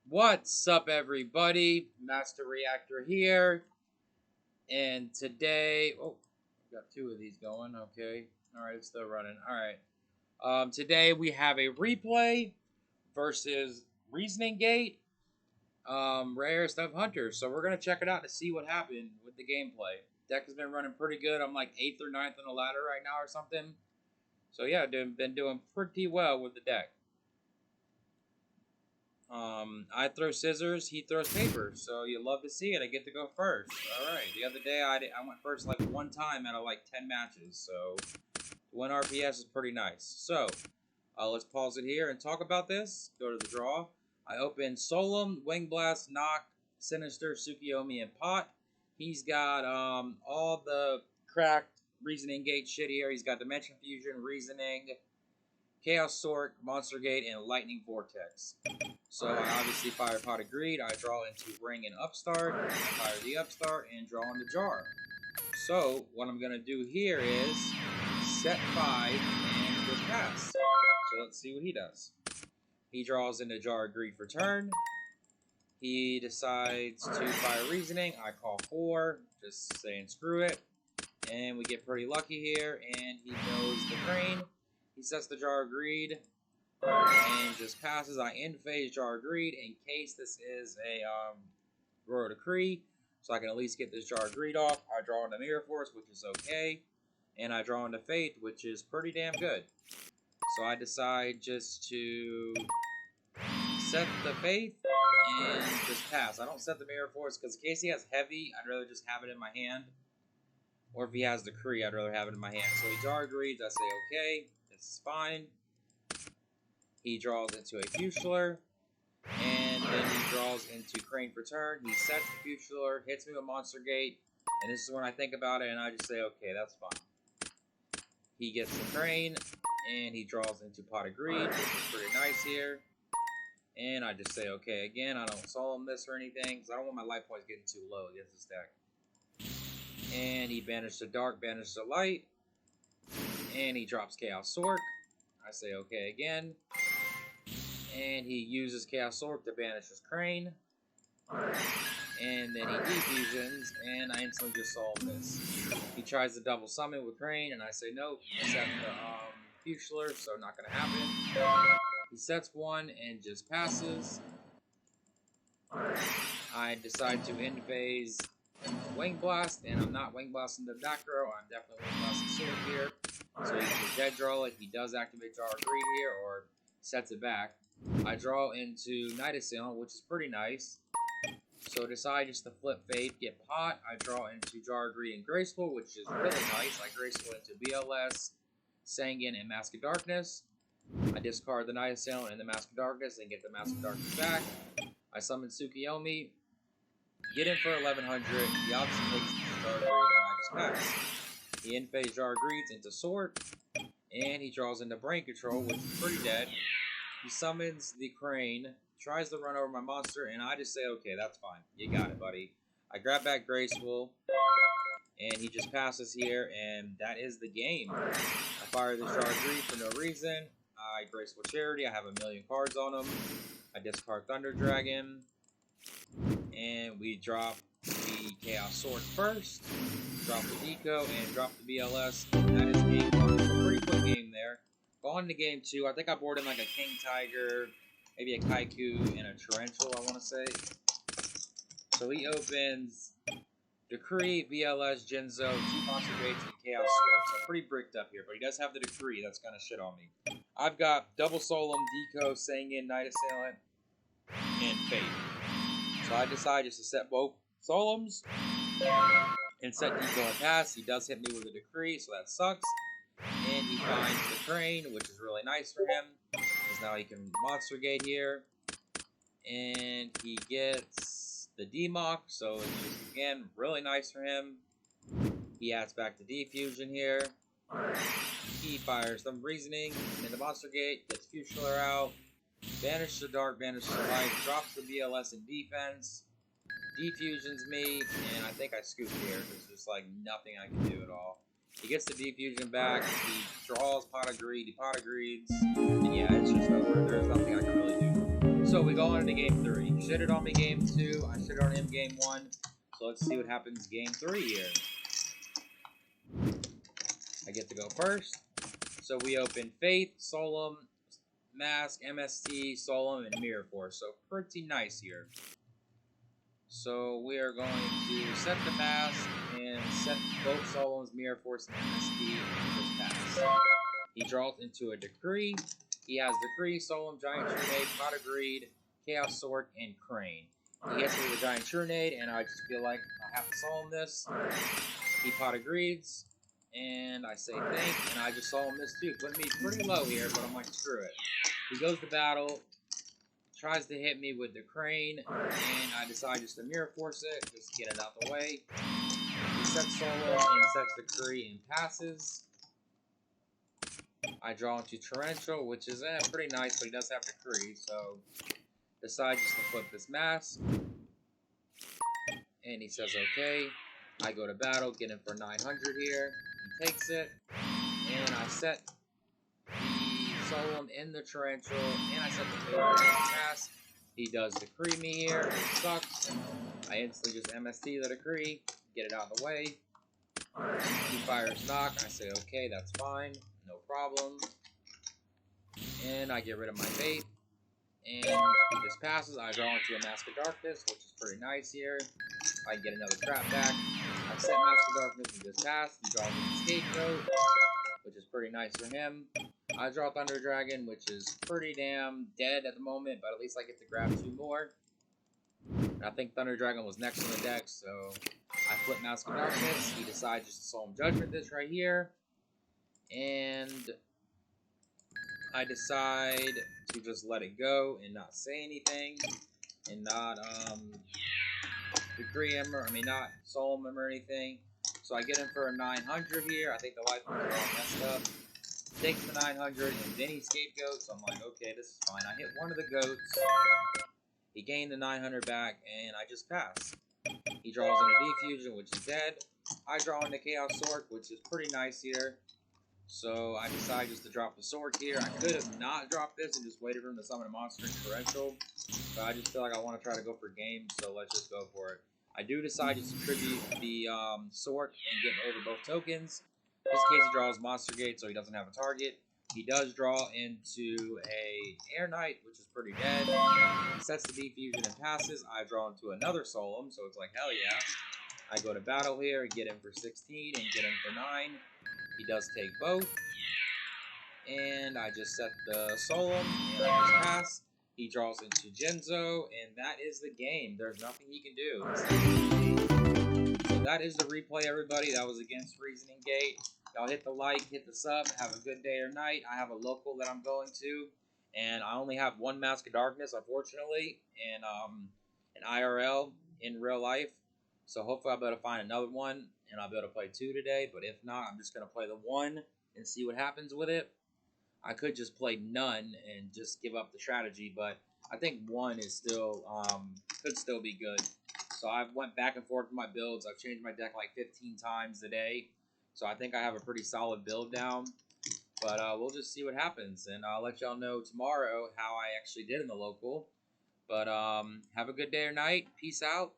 What's up, everybody? Master Reactor here, and today, got two of these going. Okay, all right, it's still running. All right, today we have a replay versus Reasoning Gate, Rarest of Hunters. So we're gonna check it out to see what happened with the gameplay. Deck has been running pretty good. I'm like 8th or 9th on the ladder right now, or something. So yeah, been doing pretty well with the deck. I throw scissors, he throws paper, so you love to see it. I get to go first. All right. The other day, I went first like one time out of like 10 matches, so to win RPS is pretty nice. So let's pause it here and talk about this. Go to the draw. I open Solemn, Wing Blast, Knock, Sinister, Tsukiyomi, and Pot. He's got all the cracked Reasoning Gate shit here. He's got Dimension Fusion, Reasoning, Chaos Sork, Monster Gate, and Lightning Vortex. So I obviously fire Pot of Greed. I draw into Ring and Upstart. I fire the Upstart and draw into Jar. So what I'm going to do here is set 5 and just pass. So let's see what he does. He draws into Jar of Greed for turn. He decides to fire Reasoning. I call 4, just saying screw it. And we get pretty lucky here, and he knows the Crane. He sets the Jar of Greed and just passes. I end phase Jar of Greed in case this is a Royal Decree, so I can at least get this Jar of Greed off. I draw into Mirror Force, which is okay, and I draw into Fate, which is pretty damn good. So I decide just to set the Faith and just pass. I don't set the Mirror Force because in case he has Heavy, I'd rather just have it in my hand. Or if he has Decree, I'd rather have it in my hand. So he Jar of Greeds, I say okay, this is fine. He draws into a Futular, and then he draws into Crane for turn. He sets the Futular, hits me with Monster Gate, and this is when I think about it, and I just say, okay, that's fine. He gets the Crane, and he draws into Pot of Greed, which is pretty nice here. And I just say, okay, again, I don't solemn this or anything, because I don't want my life points getting too low against this deck. And he banishes the Dark, banishes the Light, and he drops Chaos Sork. I say, okay, again. And he uses Chaos Sork to banish his Crane. And then he defusions, and I instantly just solve this. He tries to double summon with Crane, and I say nope. Set the Futular, so not going to happen. He sets one and just passes. I decide to end phase Wing Blast, and I'm not Wing Blasting the back row. I'm definitely Wing Blasting Sword here. So he can dead draw it. He does activate Jar of Greed here, or sets it back. I draw into Night Assailant, which is pretty nice. So decide just to flip Fate, get Pot. I draw into Jar of Greed and Graceful, which is really nice. I Graceful into BLS, Sanguine, and Mask of Darkness. I discard the Night Assailant and the Mask of Darkness and get the Mask of Darkness back. I summon Tsukiyomi, get in for 1100. He obviously takes Jar of Greed, and I just pass. He in-phase Jar of Greeds into Sword, and he draws into Brain Control, which is pretty dead. He summons the Crane, tries to run over my monster, and I just say, okay, that's fine. You got it, buddy. I grab back Graceful, and he just passes here, and that is the game. I fire the Jar of Greed for no reason. I Graceful Charity. I have a million cards on him. I discard Thunder Dragon, and we drop the Chaos Sword first, drop the Deco, and drop the BLS. And that is game 1. So pretty quick game there. Go on to game 2. I think I board in like a King Tiger, maybe a Kaiku, and a Torrential, I want to say. So he opens Decree, BLS, Jinzo, 2 Monster Gates, and Chaos Sword. So pretty bricked up here, but he does have the Decree. That's kind of shit on me. I've got Double Solemn, Deco, Sanguine, Night Assailant, and Fate. So I decide just to set both Solemns and set Deco and pass. He does hit me with a Decree, so that sucks. And he finds the Crane, which is really nice for him, because now he can Monster Gate here. And he gets the Demock, so it's just, again, really nice for him. He adds back the Defusion here. He fires some Reasoning into Monster Gate, gets Futular out, banishes the Dark, banishes the Light, drops the BLS in defense, defusions me, and I think I scoop here. There's just like nothing I can do at all. He gets the defusion back, he draws Pot of Greed, he Pot of Greeds, and yeah, it's just over. There's nothing I can really do. So So we go on into game 3. Shitted on me game 2. I shitted on him game 1. So let's see what happens game 3 here. I get to go first. So we open Faith, Solemn, Mask, MST, Solemn, and Mirror Force. So pretty nice here. So we are going to set the Mask and set both Solemns, Mirror Force, and MST in this pass. He draws into a Decree. He has Decree, Solemn, Giant Trunade, Pot of Greed, Chaos Sword, and Crane. He hits me with a Giant Trunade, and I just feel like I have to Solemn this. He Pot of Greeds. And I say thank, and I just Solemn this too. Putting me pretty low here, but I'm like, screw it. He goes to battle, tries to hit me with the Crane, and I decide just to Mirror Force it, just get it out the way. He sets Solemn and sets Decree and passes. I draw into Torrential, which is pretty nice, but he does have Decree, so decide just to flip this Mask. And he says okay. I go to battle, get him for 900 here. He takes it, and I set the Solemn in the Torrential, and I set the Fatal Mask. He does Decree me here, which sucks. I instantly just MST the Decree, get it out of the way. He fires Knock, I say okay, that's fine, no problem. And I get rid of my bait, and he just passes. I draw into a Mask of Darkness, which is pretty nice here. I get another trap back. I set Mask of Darkness and just pass. He draws a Scapegoat, which is pretty nice for him. I draw Thunder Dragon, which is pretty damn dead at the moment, but at least I get to grab 2 more. And I think Thunder Dragon was next on the deck, so I flip Mask of Darkness. He decides just to Solemn Judgment this right here. And I decide to just let it go and not say anything. And not, Decree him, or not Solemn him or anything. So I get him for a 900 here. I think the life points are all messed up. Takes the 900, and then he Scapegoats. So I'm like, okay, this is fine. I hit one of the goats. He gained the 900 back, and I just pass. He draws in a Defusion, which is dead. I draw into Chaos Sword, which is pretty nice here. So I decide just to drop the sword here. I could have not dropped this and just waited for him to summon a monster in Torrential. But I just feel like I want to try to go for game, so let's just go for it. I do decide just to tribute the sword and get over both tokens. In this case, he draws Monster Gate, so he doesn't have a target. He does draw into a Air Knight, which is pretty dead. He sets the Defusion and passes. I draw into another Solemn, so it's like, hell yeah. I go to battle here, get him for 16 and get him for 9. He does take both. And I just set the Solemn, and I just pass. He draws into Genzo, and that is the game. There's nothing he can do. So that is the replay, everybody. That was against Reasoning Gate. Y'all hit the like, hit the sub, have a good day or night. I have a local that I'm going to, and I only have one Mask of Darkness, unfortunately, and an IRL in real life. So hopefully I'll be able to find another one, and I'll be able to play 2 today. But if not, I'm just going to play the 1 and see what happens with it. I could just play none and just give up the strategy, but I think 1 is still could still be good. So I've went back and forth with my builds. I've changed my deck like 15 times a day. So I think I have a pretty solid build down. But we'll just see what happens, and I'll let y'all know tomorrow how I actually did in the local. But have a good day or night. Peace out.